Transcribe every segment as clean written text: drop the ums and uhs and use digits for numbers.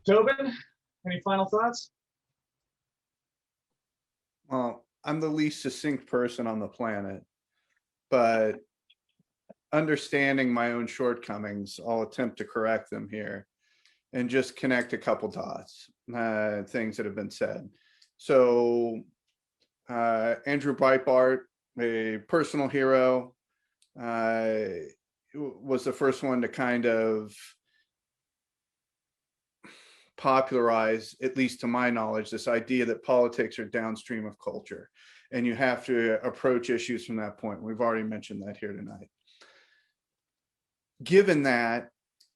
Tobin, any final thoughts? Well, I'm the least succinct person on the planet, but understanding my own shortcomings, I'll attempt to correct them here and just connect a couple dots, things that have been said. So Andrew Breitbart, a personal hero, was the first one to kind of popularize, at least to my knowledge, this idea that politics are downstream of culture and you have to approach issues from that point. We've already mentioned that here tonight. Given that,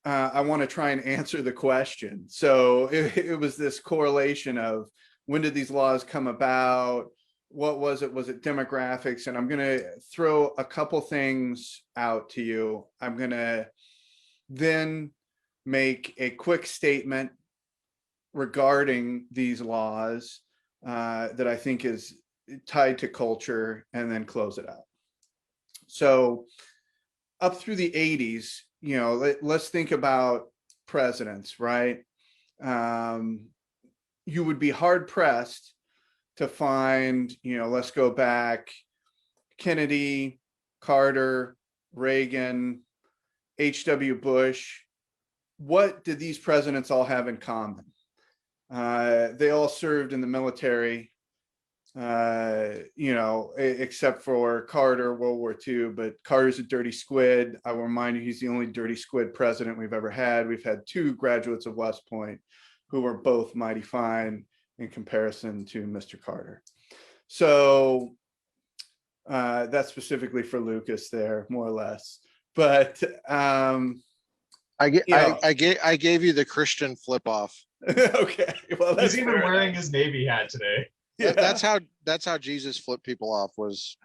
I want to try and answer the question. So it was this correlation of when did these laws come about? What was it? Was it demographics? And I'm going to throw a couple things out to you. I'm going to then make a quick statement regarding these laws that I think is tied to culture, and then close it out. So up through the 80s, let's think about presidents, right? You would be hard pressed to find, let's go back, Kennedy, Carter, Reagan, H.W. Bush. What did these presidents all have in common? They all served in the military, except for Carter, World War II, but Carter's a dirty squid. I will remind you, he's the only dirty squid president we've ever had. We've had two graduates of West Point who were both mighty fine in comparison to Mr. Carter. So that's specifically for Lucas there, more or less. But I gave you the Christian flip off. Okay, well, he's even wearing his Navy hat today. Yeah. That's how Jesus flipped people off, was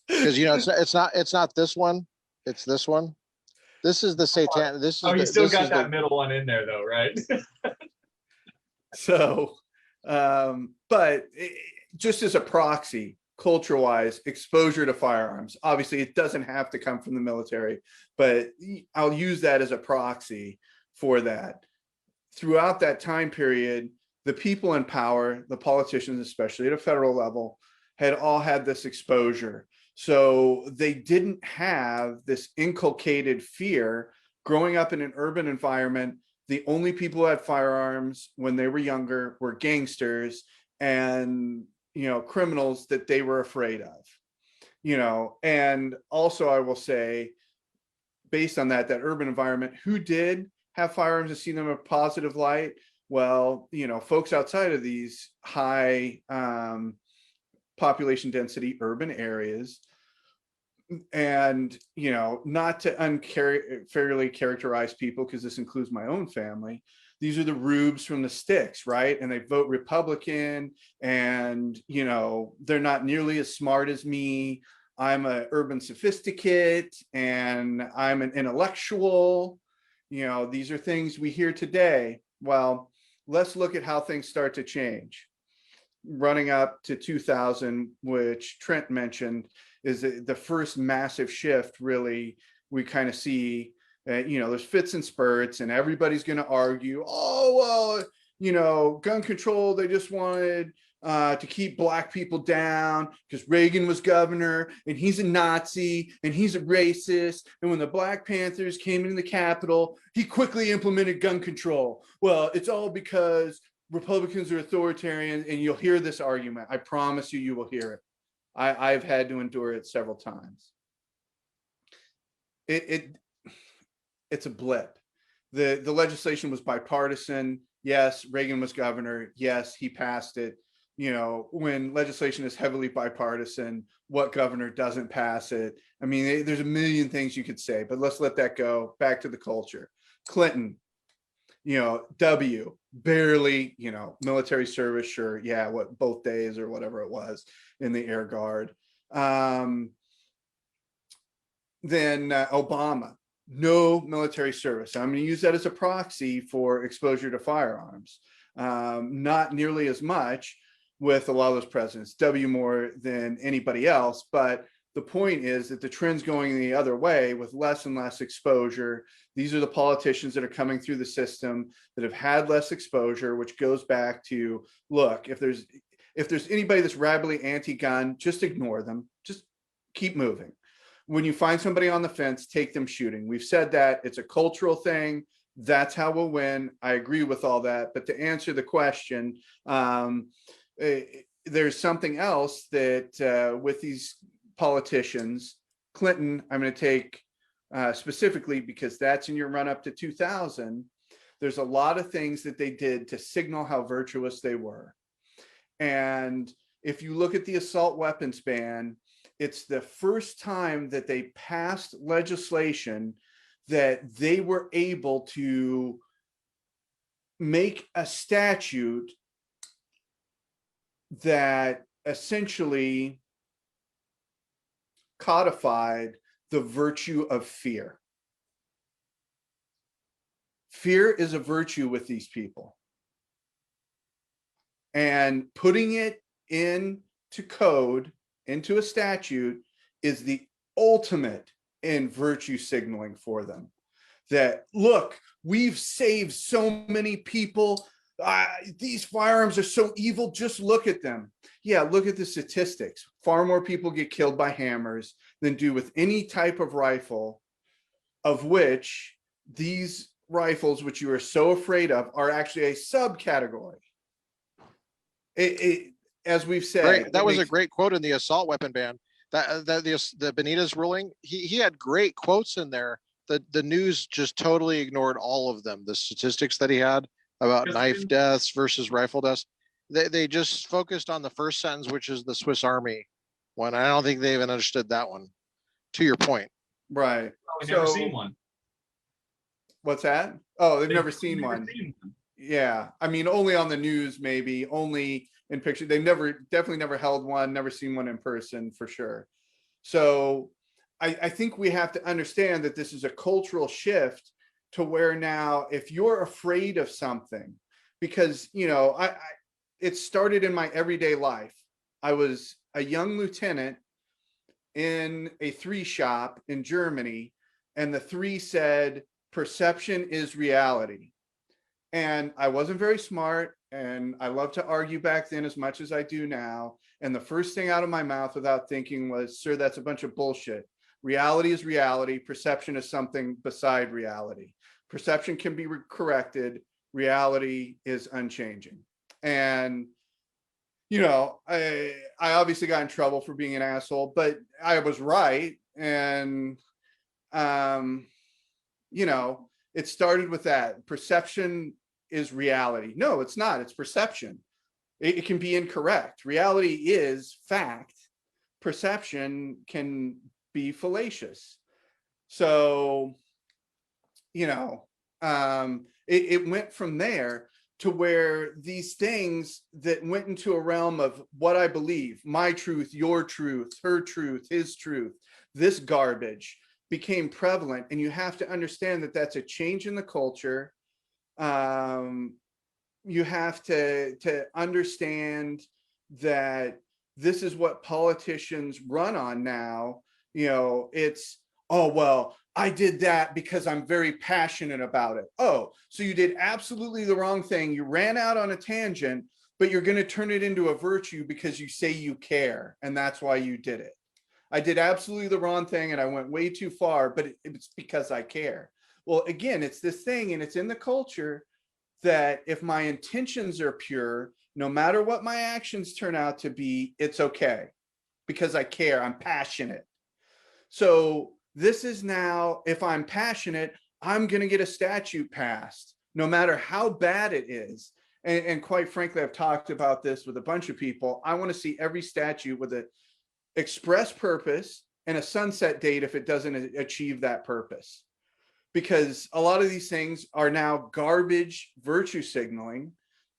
because it's not this one, it's this one. This is the Satan. This is you still got that middle one in there though, right? So, but just as a proxy, culture-wise, exposure to firearms. Obviously, it doesn't have to come from the military, but I'll use that as a proxy for that. Throughout that time period, the people in power, the politicians, especially at a federal level, had all had this exposure. So they didn't have this inculcated fear. Growing up in an urban environment, the only people who had firearms when they were younger were gangsters and, criminals that they were afraid of. And also I will say, based on that urban environment, who did have firearms and see them in a positive light? Well, folks outside of these high population density urban areas. And, not to unfairly characterize people, because this includes my own family, these are the rubes from the sticks, right? And they vote Republican, and, they're not nearly as smart as me. I'm an urban sophisticate, and I'm an intellectual. These are things we hear today. Well, let's look at how things start to change. Running up to 2000, which Trent mentioned, is the first massive shift, really, we kind of see. There's fits and spurts, and everybody's going to argue, gun control, they just wanted to keep black people down because Reagan was governor and he's a Nazi and he's a racist. And when the Black Panthers came into the Capitol, he quickly implemented gun control. Well, it's all because Republicans are authoritarian, and you'll hear this argument. I promise you will hear it. I've had to endure it several times. It's a blip. The legislation was bipartisan. Yes, Reagan was governor. Yes, he passed it. When legislation is heavily bipartisan, what governor doesn't pass it? I mean, there's a million things you could say, but let's let that go. Back to the culture. Clinton, W, barely, military service, sure. Yeah, both days or whatever it was in the Air Guard. Then Obama, no military service. I'm going to use that as a proxy for exposure to firearms. Not nearly as much with a lot of those presidents. W more than anybody else, but The point is that the trend's going the other way with less and less exposure. These are the politicians that are coming through the system that have had less exposure, which goes back to, look, if there's anybody that's rabidly anti-gun, just ignore them. Just keep moving. When you find somebody on the fence, take them shooting. We've said that it's a cultural thing. That's how we'll win. I agree with all that. But to answer the question, there's something else that with these politicians, Clinton, I'm going to take specifically because that's in your run up to 2000. There's a lot of things that they did to signal how virtuous they were. And if you look at the assault weapons ban, it's the first time that they passed legislation that they were able to make a statute that essentially codified the virtue of fear. Fear is a virtue with these people. And putting it into code, into a statute, is the ultimate in virtue signaling for them. That, look, we've saved so many people. These firearms are so evil. Just look at them. Yeah, look at the statistics. Far more people get killed by hammers than do with any type of rifle, of which these rifles, which you are so afraid of, are actually a subcategory. As we've said, Right. That was a great quote in the assault weapon ban. The Benitez ruling, he had great quotes in there. The news just totally ignored all of them. The statistics that he had about knife deaths versus rifle deaths, they just focused on the first sentence, which is the Swiss Army one. I don't think they even understood that one. To your point, right? I've never seen one. What's that? Oh, they've never seen one. Yeah, I mean, only on the news, maybe, only in picture. They've definitely never held one, never seen one in person, for sure. So I think we have to understand that this is a cultural shift to where now, if you're afraid of something, because, you know, it started in my everyday life. I was a young lieutenant in a 3 shop in Germany, and the 3 said, perception is reality. And I wasn't very smart, and I love to argue back then as much as I do now. And the first thing out of my mouth without thinking was, sir, that's a bunch of bullshit. Reality is reality. Perception is something beside reality. Perception can be corrected. Reality is unchanging. And, you know, I obviously got in trouble for being an asshole, but I was right. And, you know, it started with that. Perception is reality. No, it's not. It's perception. It can be incorrect. Reality is fact. Perception can be fallacious. So, you know, it went from there to where these things that went into a realm of what I believe, my truth, your truth, her truth, his truth, this garbage became prevalent. And you have to understand that that's a change in the culture. You have to understand that this is what politicians run on now. You know, it's, oh, well, I did that because I'm very passionate about it. Oh, so you did absolutely the wrong thing. You ran out on a tangent, but you're going to turn it into a virtue because you say you care. And that's why you did it. I did absolutely the wrong thing and I went way too far, but it's because I care. Well, again, it's this thing, and it's in the culture that if my intentions are pure, no matter what my actions turn out to be, it's okay because I care. I'm passionate. So this is now, if I'm passionate, I'm going to get a statute passed, no matter how bad it is. And quite frankly, I've talked about this with a bunch of people. I want to see every statute with an express purpose and a sunset date if it doesn't achieve that purpose. Because a lot of these things are now garbage virtue signaling,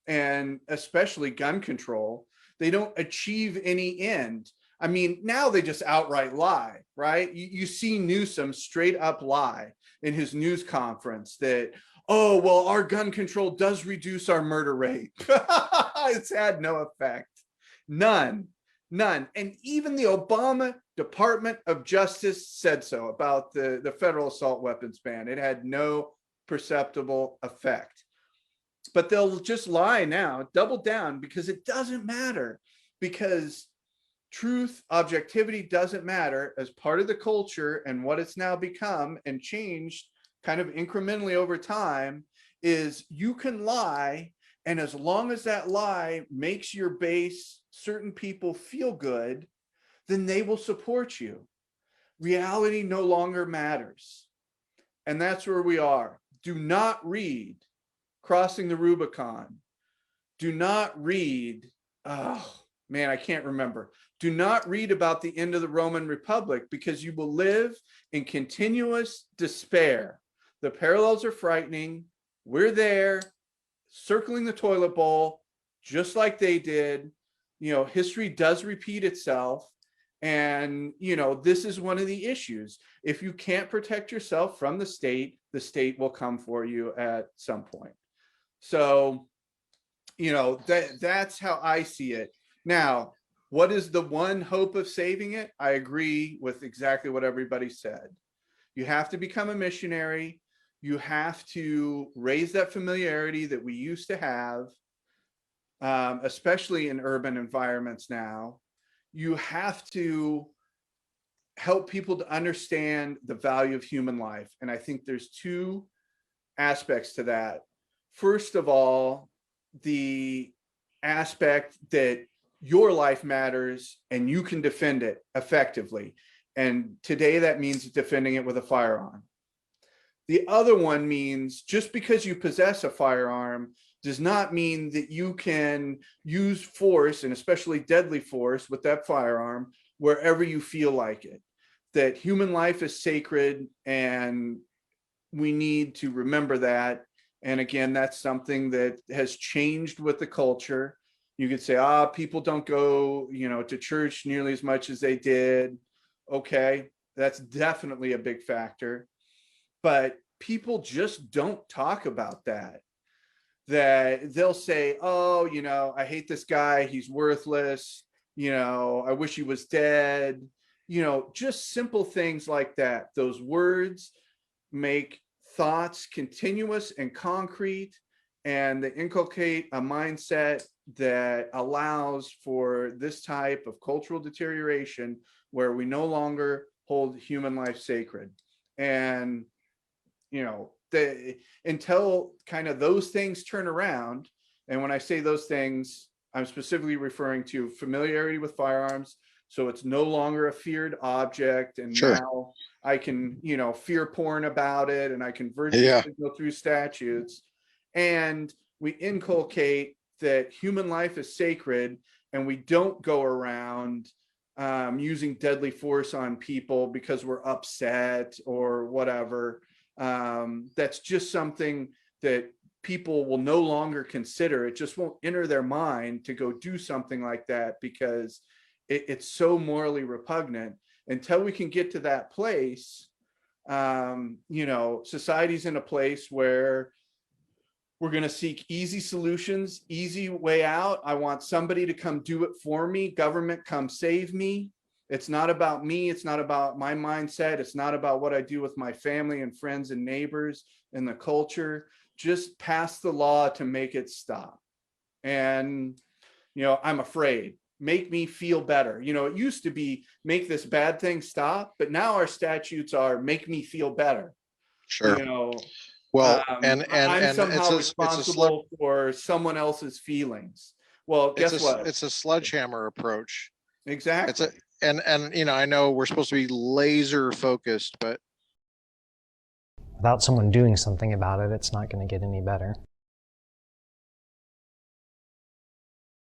and especially gun control. They don't achieve any end. I mean, now they just outright lie, right? You see Newsom straight up lie in his news conference that, oh, well, our gun control does reduce our murder rate. It's had no effect. None. And even the Obama Department of Justice said so about the federal assault weapons ban. It had no perceptible effect. But they'll just lie now, double down, because it doesn't matter, because truth, objectivity doesn't matter as part of the culture. And what it's now become and changed kind of incrementally over time is you can lie, and as long as that lie makes your base, certain people, feel good, then they will support you. Reality no longer matters. And that's where we are. Do not read Crossing the Rubicon. Do not read, oh man, I can't remember. Do not read about the end of the Roman Republic, because you will live in continuous despair. The parallels are frightening. We're there, circling the toilet bowl, just like they did. You know, history does repeat itself. And, you know, this is one of the issues. If you can't protect yourself from the state will come for you at some point. So, you know, that's how I see it. Now, what is the one hope of saving it? I agree with exactly what everybody said. You have to become a missionary. You have to raise that familiarity that we used to have, especially in urban environments now. You have to help people to understand the value of human life. And I think there's two aspects to that. First of all, the aspect that your life matters and you can defend it effectively. And today that means defending it with a firearm. The other one means just because you possess a firearm does not mean that you can use force, and especially deadly force, with that firearm wherever you feel like it. That human life is sacred, and we need to remember that. And again, that's something that has changed with the culture. You could say, people don't go, you know, to church nearly as much as they did. Okay, that's definitely a big factor. But people just don't talk about that. That they'll say, oh, you know, I hate this guy, he's worthless, you know, I wish he was dead, you know, just simple things like that. Those words make thoughts continuous and concrete, and they inculcate a mindset that allows for this type of cultural deterioration where we no longer hold human life sacred. And, you know, until kind of those things turn around, and when I say those things, I'm specifically referring to familiarity with firearms. So it's no longer a feared object. And Sure. Now I can, you know, fear porn about it, and I can virtue signal through statutes. And we inculcate that human life is sacred, and we don't go around using deadly force on people because we're upset or whatever. That's just something that people will no longer consider. It just won't enter their mind to go do something like that, because it's so morally repugnant. Until we can get to that place, you know, society's in a place where we're going to seek easy solutions, easy way out. I want somebody to come do it for me. Government, come save me. It's not about me. It's not about my mindset. It's not about what I do with my family and friends and neighbors and the culture. Just pass the law to make it stop. And, you know, I'm afraid. Make me feel better. You know, it used to be make this bad thing stop, but now our statutes are make me feel better. Sure. You know, well, I'm somehow responsible for someone else's feelings. Well, guess what? It's a sledgehammer approach. Exactly. And you know, I know we're supposed to be laser focused, but without someone doing something about it, it's not going to get any better.